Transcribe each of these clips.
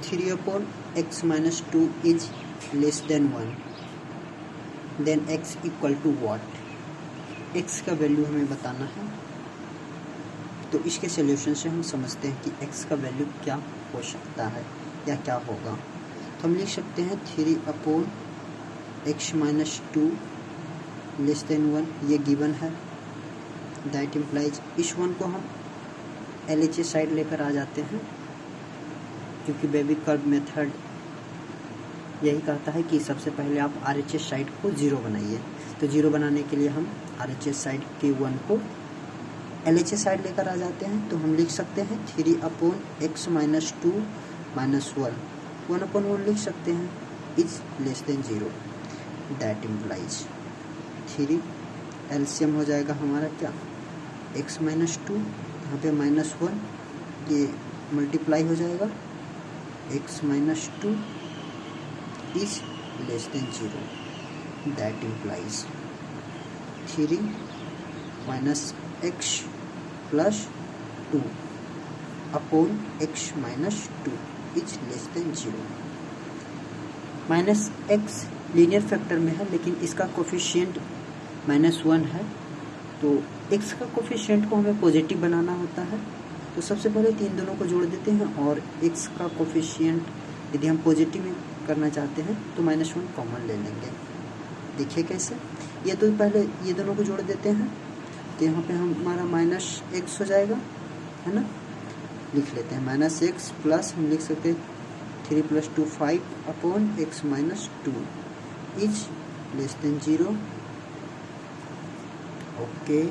3/x-2 is less than 1, then x equal to what. x का value हमें बताना है, तो इसके सोल्यूशन से हम समझते हैं कि x का वैल्यू क्या हो सकता है या क्या होगा। तो हम लिख सकते हैं 3/x-2 लेस देन 1, ये गिवन है। दैट इम्प्लाइज इस वन को हम LHS साइड लेकर आ जाते हैं, क्योंकि बेबी कर्व मेथड यही कहता है कि सबसे पहले आप RHS साइड को 0 बनाइए। तो 0 बनाने के लिए हम RHS साइड के 1 को LHS साइड लेकर आ जाते हैं। तो हम लिख सकते हैं 3/x-2 -1, 1/1 लिख सकते हैं, is less then 0। That implies 3 LCM हो जाएगा हमारा क्या, x-2, यहाँ पे -1, ये मल्टीप्लाई हो जाएगा, x-2 is less then 0। That implies 3 - x + 2 upon x-2 is less then 0। -x linear factor में है, लेकिन इसका कोफिशिएंट -1 है, तो x का कोफिशिएंट को हमें पॉजिटिव बनाना होता है। तो सबसे पहले तीन दोनों को जोड़ देते हैं, और x का कोफिशिएंट यदि हम पॉजिटिव करना चाहते हैं तो -1 कॉमन ले लेंगे। देखिए कैसे, ये तो पहले ये दोनों को जोड़ देते हैं, तो यहाँ पे हमारा -x हो जाएगा, है ना। लिख लेते हैं -x प्लस हम लिख सकते हैं 3 + 2 5 upon x-2 is less then 0। Okay,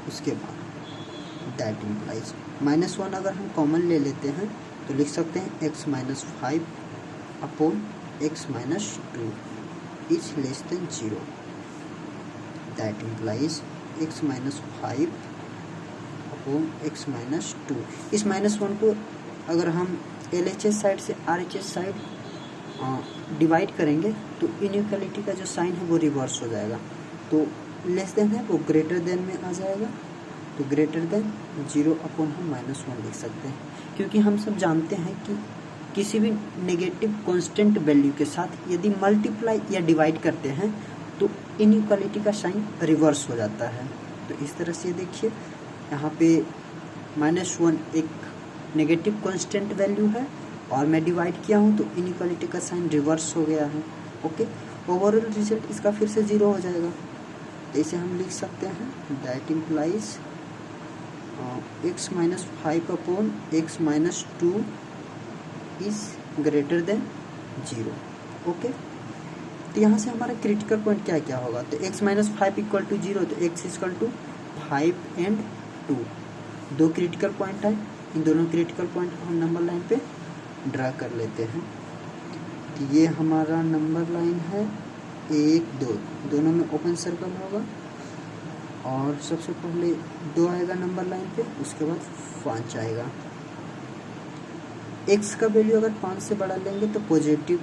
उसके बाद दैट इम्प्लाइज -1 अगर हम कॉमन ले लेते हैं तो लिख सकते हैं x-5 upon x-2 is less then 0। That implies x-5 upon x-2। इस -1 को अगर हम LHS साइड से RHS साइड डिवाइड करेंगे तो इनइक्वालिटी का जो साइन है वो रिवर्स हो जाएगा। तो लेस देन है वो ग्रेटर देन में आ जाएगा, तो ग्रेटर देन 0 अपॉन हम -1 लिख सकते हैं, क्योंकि हम सब जानते हैं कि किसी भी नेगेटिव कांस्टेंट वैल्यू के साथ यदि मल्टीप्लाई या डिवाइड करते हैं तो इनइक्वालिटी का साइन रिवर्स हो जाता है। तो इस तरह से देखिए, यहाँ पे -1 एक नेगेटिव कांस्टेंट वैल्यू है और मैं डिवाइड किया हूँ तो इनइक्वालिटी का साइन रिवर्स हो गया है। ओके, ओवरऑल रिजल्ट इसका फिर से 0 हो जाएगा। तो इसे हम लिख सकते हैं that implies x-5 upon x-2 is greater than 0। Okay, तो यहाँ से हमारा क्रिटिकल पॉइंट क्या क्या होगा, तो x-5 = 0, तो x = 5 and 2, दो क्रिटिकल पॉइंट है। इन दोनों क्रिटिकल पॉइंट को हम नंबर लाइन पे ड्रा कर लेते हैं। तो ये हमारा नंबर लाइन है 1 2, दोनों में ओपन सर्कल होगा, और सबसे पहले 2 आएगा नंबर लाइन पे, उसके बाद 5 आएगा। x का वैल्यू अगर 5 से बड़ा लेंगे तो पॉजिटिव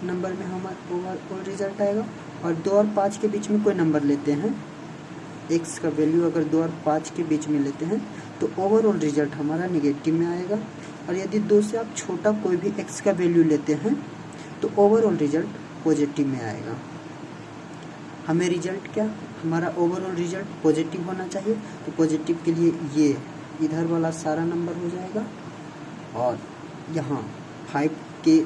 नंबर में हमारा ओवरऑल रिजल्ट आएगा, और 2 और 5 के बीच में कोई नंबर लेते हैं, x का वैल्यू अगर 2 और 5 के बीच में लेते हैं तो ओवरऑल रिजल्ट हमारा नेगेटिव में आएगा, और यदि 2 से आप छोटा कोई भी x का वैल्यू लेते हैं तो ओवरऑल रिजल्ट पॉजिटिव में आएगा। हमें रिजल्ट क्या, हमारा ओवरऑल रिजल्ट पॉजिटिव होना चाहिए, तो पॉजिटिव के लिए ये इधर वाला सारा नंबर हो जाएगा, और यहाँ 5 के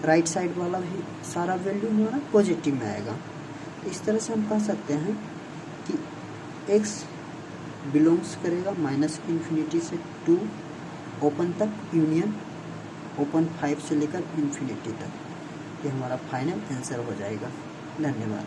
राइट साइड वाला भी सारा वैल्यू हमारा पॉजिटिव में आएगा। इस तरह से हम कह सकते हैं कि x बिलोंग्स करेगा -∞ से 2 ओपन तक, यूनियन ओपन 5 से लेकर ∞ तक। ये हमारा फाइनल आंसर हो जाएगा। धन्यवाद।